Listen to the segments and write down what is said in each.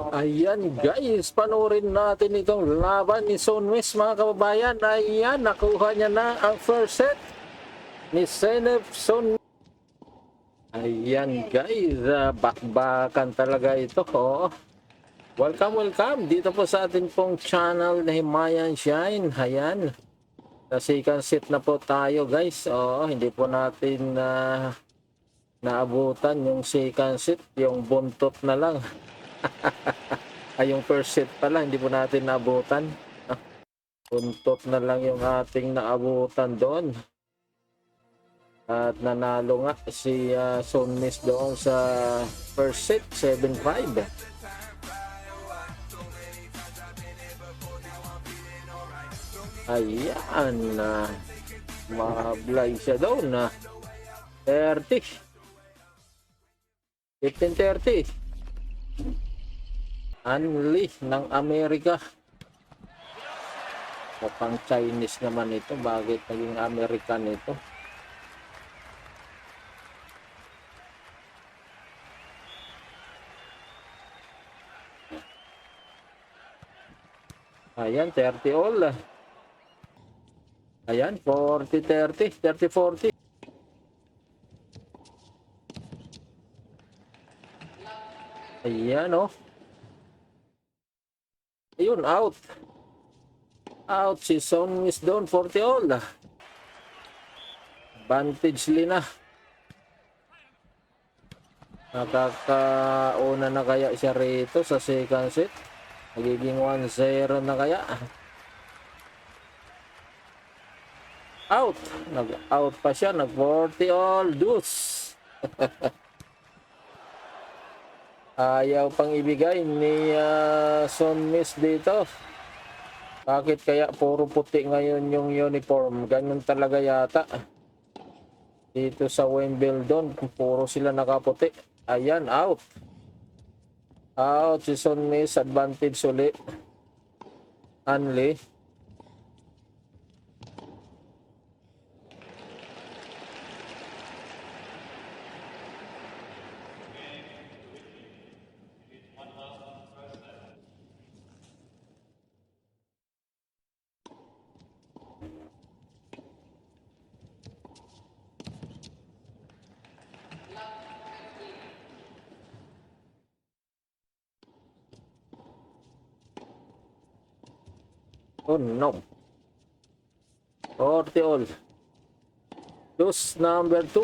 Ayan guys, panoorin natin itong laban ni Sonwes mga kababayan. Ayan, nakuha niya na ang first set ni Senef Son. Ayan guys, bakbakan talaga ito. Oh. Welcome dito po sa ating pong channel na Himayan Shine. Ayan, sa second set na po tayo guys. Oh, hindi po natin naabutan yung second set, yung buntot na lang. Ay, yung first set pala, hindi po natin naabutan. Buntot na lang yung ating naabutan doon. At nanalo nga si Sonmis doon sa first set, 7-5. Ayan, mablay siya doon na 30. 15-30. Anli ng Amerika. Mukhang Chinese naman ito. Bakit naging American ito? Ayan, 30 all. Ayan, 40-30. 30-40. Ayan, oh. Ayun, out. Out si Sonmis doon, 40 all. Advantage Lina. Nakakauna na kaya siya rito sa second set. Magiging 1-0 na kaya. Out. Nag-out pa siya. Nag-40 all. Deuce. Ayaw pang ibigay ni Sonmis dito. Bakit kaya puro puti ngayon yung uniform? Ganun talaga yata. Dito sa Wimbledon, puro sila nakaputi. Ayan, out. Out si Sonmis, advantage ulit. Anli. Oh no. 40 all. Dose number 2.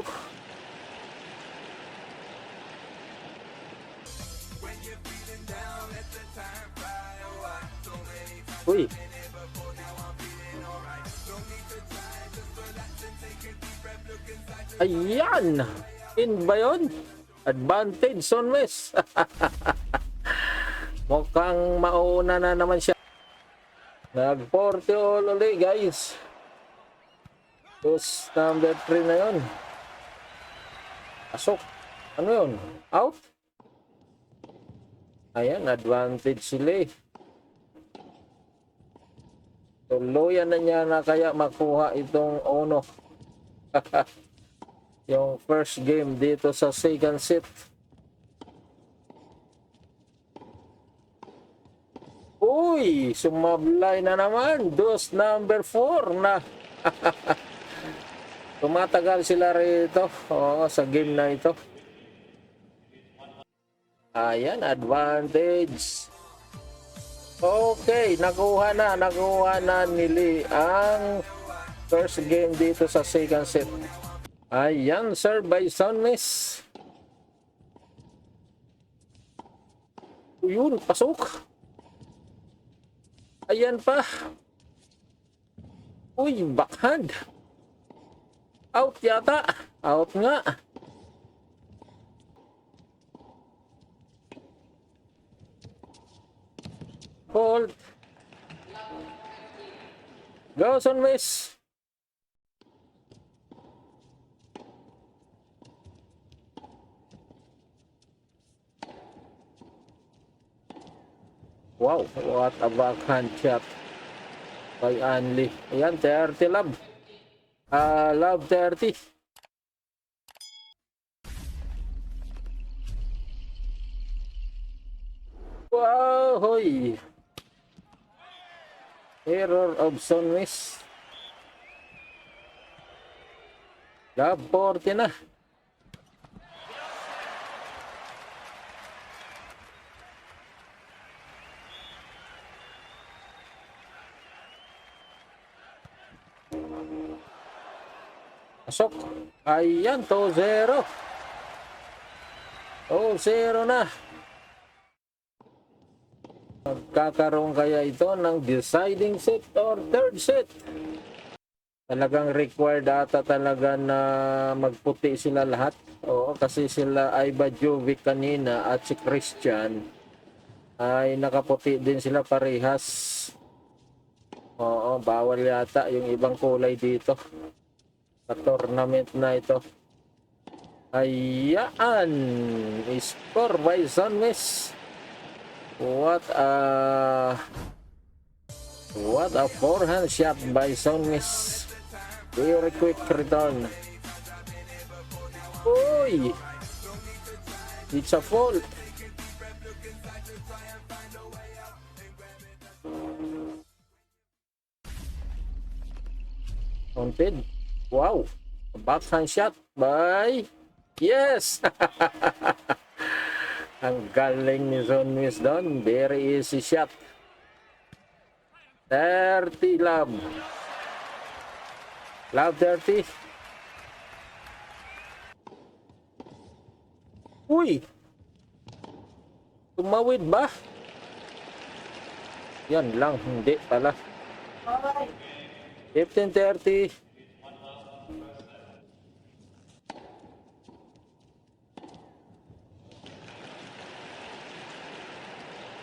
Uy. Ayan. In ba yun? Advantage Sonmes. Mukhang mauna na naman siya. Nag 40 all ulit guys. Dose number 3 na yun. Pasok. Ano yun? Out? Ayan, advantage sila eh. Tuluyan na niya na kaya makuha itong ono. Yung first game dito sa second set. Uy, sumablay na naman. Dose number 4 na. Tumatagal sila rito. Oo, sa game na ito. Ayan, advantage. Okay, nakuha na nili ang first game dito sa second set. Ayan, serve by Sonmis. Yun, pasok. Ayan pa. Uy, backhand. Out yata. Out nga. Hold. Go, Sonmis. Wow, what a backhand shot by Anli. Ayan, 30 love. Love 30. Wow, hoy. Error of Sunwis. Lab 40 na. Pasok. Ayan, 2-0. 2-0 na. Magkakaroon kaya ito ng deciding set or third set? Talagang required ata talaga na magputi sila lahat. Oo, kasi sila Iva Jovic kanina at si Christian ay nakaputi din sila parehas. Oo, bawal yata yung ibang kulay dito sa tournament na ito. Ayan, score by Sunwis. What a forehand shot by Sunwis. Very quick return. Uy! It's a fault. Counted. Wow! Backhand shot by... Yes! Ang galing ni Sunwis doon. Very easy shot. 30 love. Love 30. Uy! Tumawid ba? Yan lang. Hindi pala. 15-30.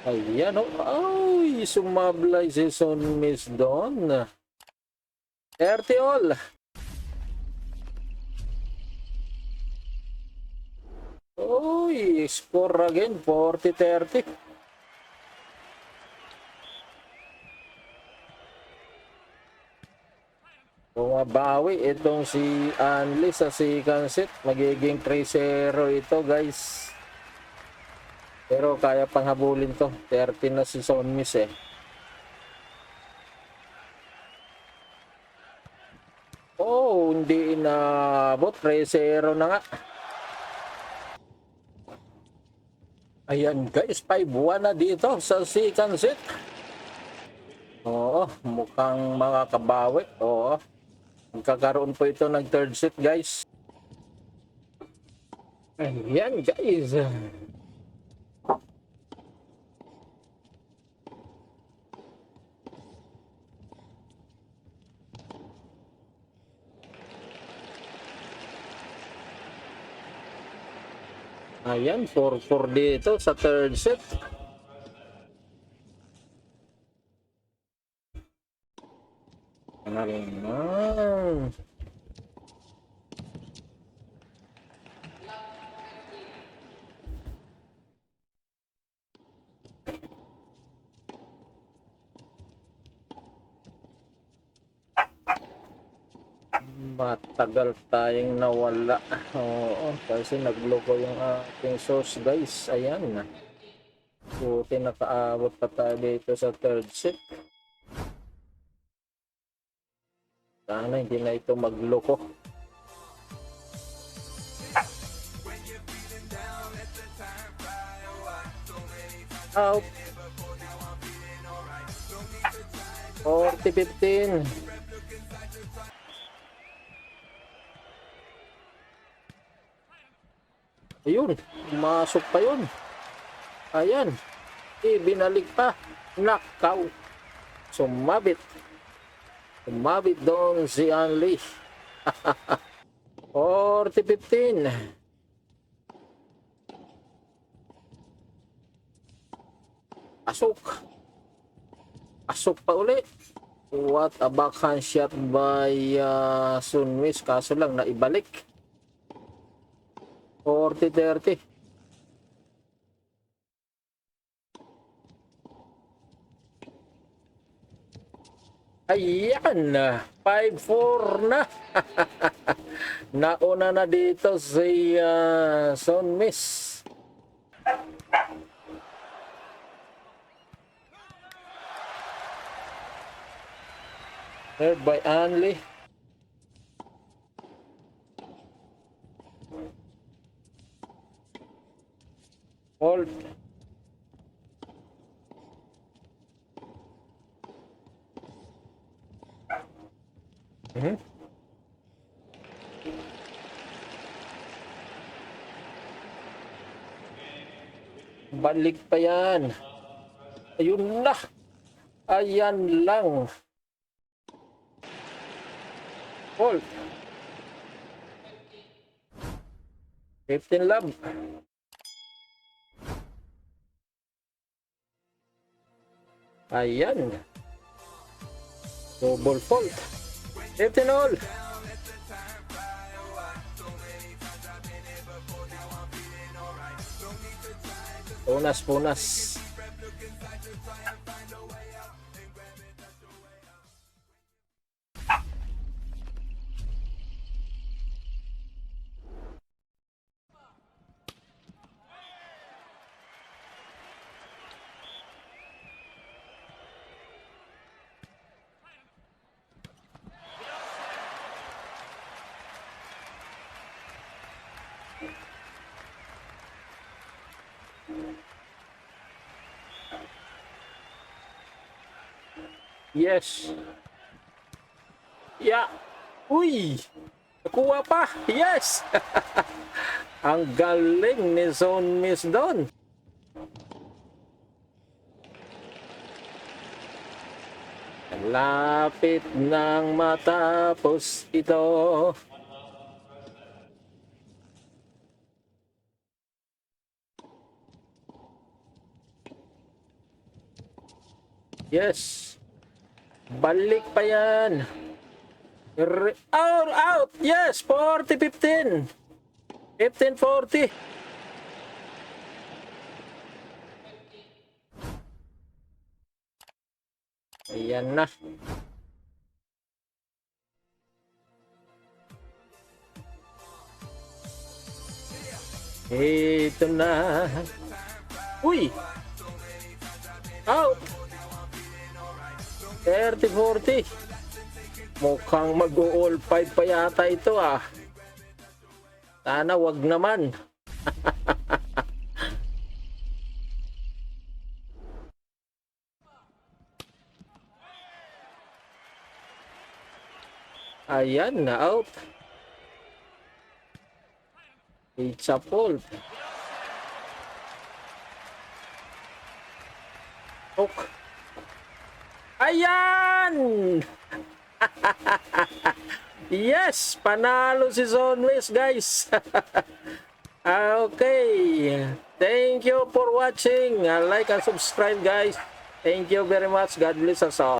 Ayan o. Ay, sumablay si Sunwis doon. 30 all. Uy, score again. 40-30. Bumabawi itong si Anli sa second set. Magiging 3-0 ito, guys. Pero kaya pang habulin to. 30 na si Sunwis eh. Oh, hindi inabot. 3-0 na nga. Ayan guys, 5-1 na dito sa second set. Oo, mukhang makakabawi. Oo. Magkakaroon po ito ng third set, guys. Ayan guys. Ayan, 4-4 dito sa third set. Naman. Matagal tayong nawala. Oo, kasi nagloko yung ating source, guys. Ayan. Buti nakaabot pa tayo dito sa third set. Sana hindi na ito magloko. Out. 40-15. Ayun, masok pa yun. Ayan, binalik pa. Knockout. Sumabit. Sumabit doon si Anli. 40-15. Pasok. Pasok pa ulit. What a backhand shot by Sunwis. Kaso lang naibalik. 40-30. Ayan, 5-4 na. Nauna na dito si Sunwis. Served by Anli. Hold. Mhm. Balik pa yan. Ayun na. Ayan lang. Hold. 15 love. Ayan. Double fault. 15 all. Punas. Yes. Yeah. Uy! Nakuha pa. Yes! Ang galing ni Zone Miss doon. Lapit nang matapos ito. Yes. Balik pa yan. Out! Yes! 40-15. 15-40. Ayan na. Ito na. Uy! Out! 30-40. Mukhang mag-all 5 pa yata ito ah. Sana wag naman. Ayan na out. It's a fault. Okay. Ayan! Yes! Panalo si Zone Miss, guys. Okay. Thank you for watching. Like and subscribe, guys. Thank you very much. God bless us all.